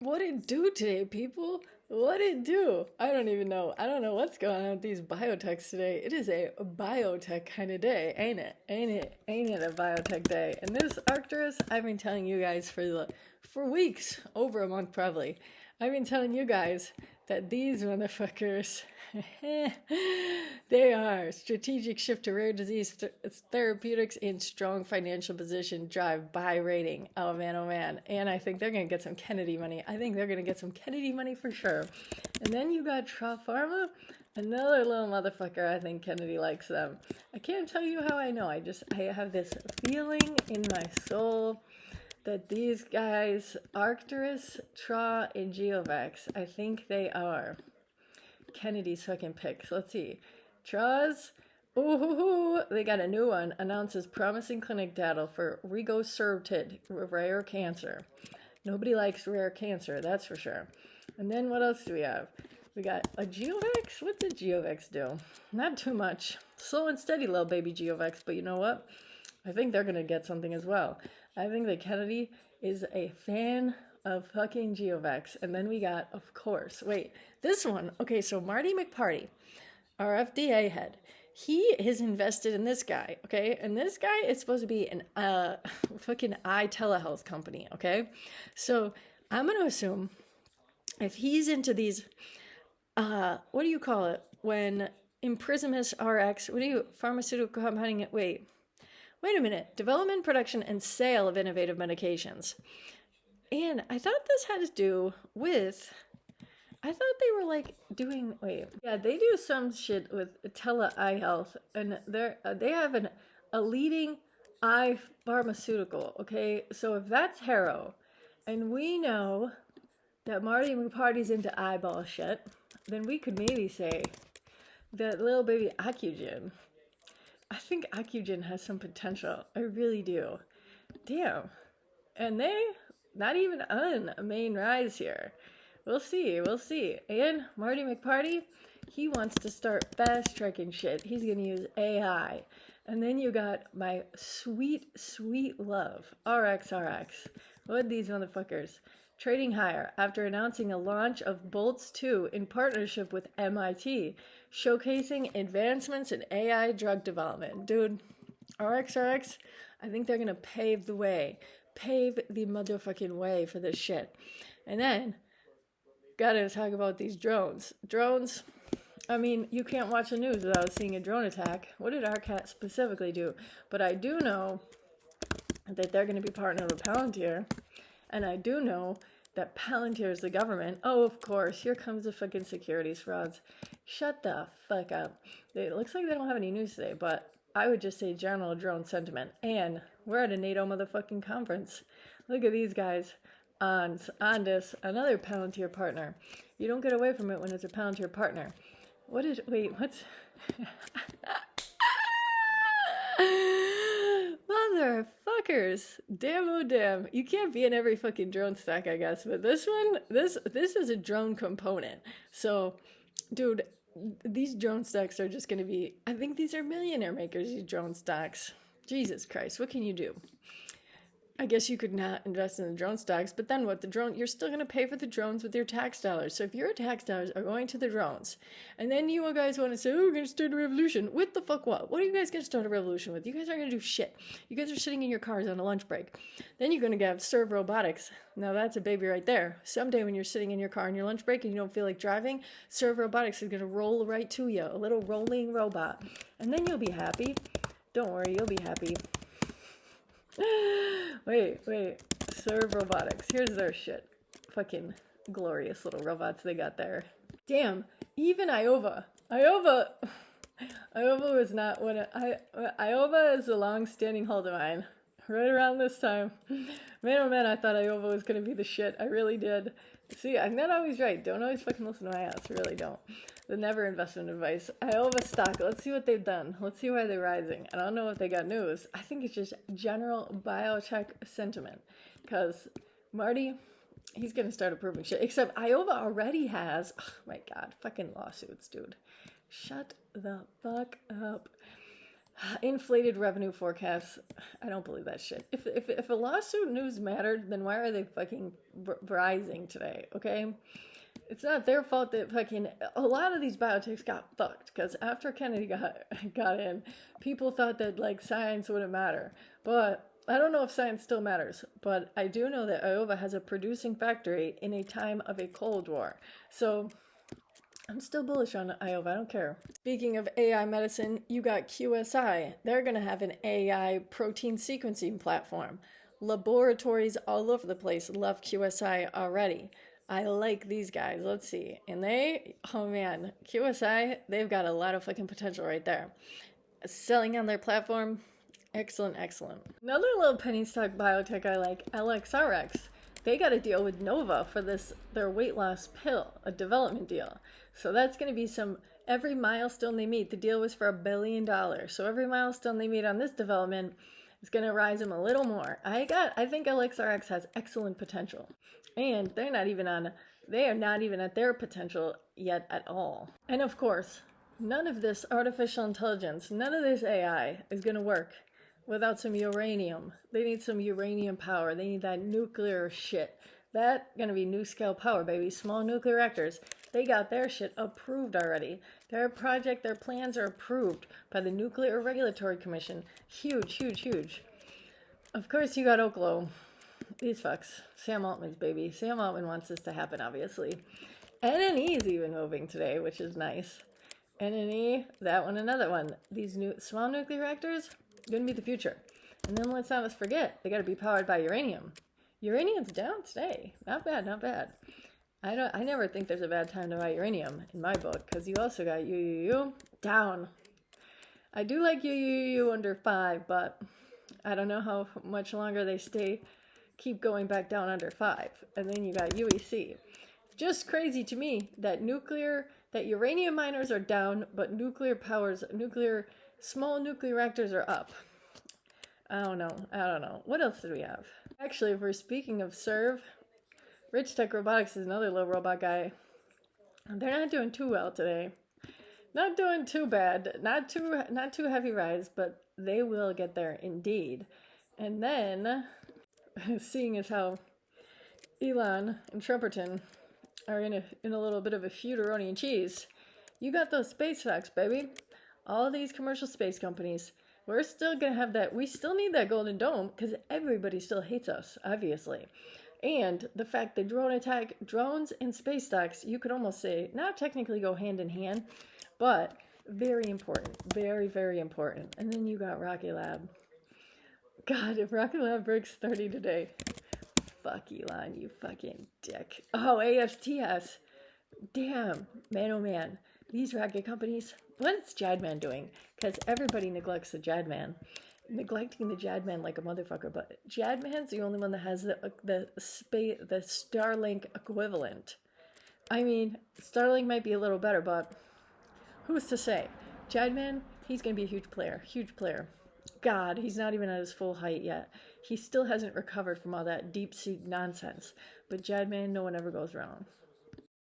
What it do today, people? What it do? I don't even know. I don't know what's going on with these biotechs today. It is a biotech kind of day, ain't it? Ain't it? Ain't it a biotech day? And this Arcturus, I've been telling you guys for weeks, over a month probably. I've been telling you guys that these motherfuckers, they are strategic shift to rare disease therapeutics in strong financial position, drive buy rating. Oh man, oh man. And I think they're going to get some Kennedy money. I think they're going to get some Kennedy money for sure. And then you got TRAW Pharma, another little motherfucker. I think Kennedy likes them. I can't tell you how I know. I have this feeling in my soul that these guys, Arcturus, TRAW, and GOVX, I think they are Kennedy's fucking picks. Let's see. TRAW's, ooh, they got a new one. Announces promising clinic data for rigosertib, rare cancer. Nobody likes rare cancer, that's for sure. And then what else do we have? We got a GOVX. What did GOVX do? Not too much. Slow and steady, little baby GOVX, but you know what? I think they're going to get something as well. I think that Kennedy is a fan of fucking GOVX. And then we got, of course, wait, this one. Okay, so Marty McParty, our FDA head, he is invested in this guy, okay? And this guy is supposed to be an fucking eye telehealth company, okay? So I'm going to assume if he's into these, what do you call it? When imprisonment RX, pharmaceutical compounding, wait a minute, development, production, and sale of innovative medications. And I thought this had to do with, I thought they were like doing, they do some shit with tele-eye health, and they have a leading eye pharmaceutical, okay? So if that's Harrow, and we know that Marty McParty's into eyeball shit, then we could maybe say that little baby Accugen. I think Accugen has some potential. I really do. Damn. And they, not even on a main rise here. We'll see. And Marty McParty, he wants to start fast-tracking shit. He's going to use AI. And then you got my sweet, sweet love, RXRX. What are these motherfuckers? Trading higher after announcing a launch of Boltz 2 in partnership with MIT, showcasing advancements in AI drug development. Dude, RXRX, I think they're going to pave the motherfucking way for this shit. And then, gotta talk about these drones. Drones, I mean, you can't watch the news without seeing a drone attack. What did RCAT specifically do? But I do know that they're going to be partnered with Palantir. And I do know that Palantir is the government. Oh, of course, here comes the fucking securities frauds. Shut the fuck up. It looks like they don't have any news today, but I would just say general drone sentiment. And we're at a NATO motherfucking conference. Look at these guys. ONDS, another Palantir partner. You don't get away from it when it's a Palantir partner. What's... Motherfuckers. Damn, oh damn. You can't be in every fucking drone stack, I guess. But this one, this is a drone component. So, dude, these drone stacks are just going to be, I think these are millionaire makers, these drone stacks. Jesus Christ, what can you do? I guess you could not invest in the drone stocks, but then what? You're still going to pay for the drones with your tax dollars. So if your tax dollars are going to the drones, and then you guys want to say, oh, we're going to start a revolution. With the fuck what? What are you guys going to start a revolution with? You guys aren't going to do shit. You guys are sitting in your cars on a lunch break. Then you're going to have SERV Robotics. Now that's a baby right there. Someday when you're sitting in your car on your lunch break and you don't feel like driving, SERV Robotics is going to roll right to you. A little rolling robot. And then you'll be happy. Don't worry, you'll be happy. Wait. SERV Robotics. Here's their shit. Fucking glorious little robots they got there. Damn. Even Iowa was not one of... Iowa is a long-standing hold of mine. Right around this time. Man, oh man, I thought Iowa was going to be the shit. I really did. See, I'm not always right. Don't always fucking listen to my ass. Really don't. The never investment advice. Iowa stock. Let's see what they've done. Let's see why they're rising. I don't know if they got news. I think it's just general biotech sentiment. Because Marty, he's going to start approving shit. Except Iowa already has, oh my God, fucking lawsuits, dude. Shut the fuck up. Inflated revenue forecasts. I don't believe that shit. If a lawsuit news mattered, then why are they fucking rising today? Okay, it's not their fault that fucking a lot of these biotechs got fucked, because after Kennedy got in, people thought that like science wouldn't matter. But I don't know if science still matters, but I do know that Iowa has a producing factory in a time of a Cold War. So I'm still bullish on Iowa. I don't care. Speaking of AI medicine, you got QSI. They're going to have an AI protein sequencing platform. Laboratories all over the place love QSI already. I like these guys. Let's see. And oh man, QSI, they've got a lot of fucking potential right there. Selling on their platform, excellent, excellent. Another little penny stock biotech I like, RXRX. They got a deal with Nova for their weight loss pill, a development deal. So that's going to be every milestone they meet. The deal was for $1 billion. So every milestone they meet on this development is going to rise them a little more. I think RXRX has excellent potential. And they are not even at their potential yet at all. And of course, none of this artificial intelligence, none of this AI is going to work without some uranium. They need some uranium power. They need that nuclear shit. That's going to be new scale power, baby. Small nuclear reactors. They got their shit approved already. Their plans are approved by the Nuclear Regulatory Commission. Huge, huge, huge. Of course, you got Oklo. These fucks. Sam Altman's baby. Sam Altman wants this to happen, obviously. NNE is even moving today, which is nice. NNE, that one, another one. These new small nuclear reactors, going to be the future. And then let's not forget, they got to be powered by uranium. Uranium's down today. Not bad, not bad. I never think there's a bad time to buy uranium in my book, because you also got UUU down. I do like UUU under 5, but I don't know how much longer they keep going back down under 5. And then you got UEC. Just crazy to me that uranium miners are down, but small nuclear reactors are up. I don't know. What else did we have? Actually, if we're speaking of SERV, Richtech Robotics is another little robot guy. They're not doing too well today. Not doing too bad. Not too heavy rise, but they will get there indeed. And then, seeing as how Elon and Trumperton are in a little bit of a feuderoni and cheese, you got those space stocks, baby. All these commercial space companies. We're still going to have that. We still need that golden dome because everybody still hates us, obviously. And the fact that drones and space stocks, you could almost say, not technically go hand in hand, but very important. Very, very important. And then you got Rocket Lab. God, if Rocket Lab breaks 30 today, fuck Elon, you fucking dick. Oh, ASTS. Damn, man, oh man. These rocket companies, what is Jad Man doing? Because everybody neglects the Jad Man. Neglecting the Jad Man like a motherfucker, but Jad Man's the only one that has the Starlink equivalent. I mean, Starlink might be a little better, but who's to say? Jad Man, he's going to be a huge player. God, he's not even at his full height yet. He still hasn't recovered from all that deep sea nonsense. But Jad Man, no one ever goes wrong.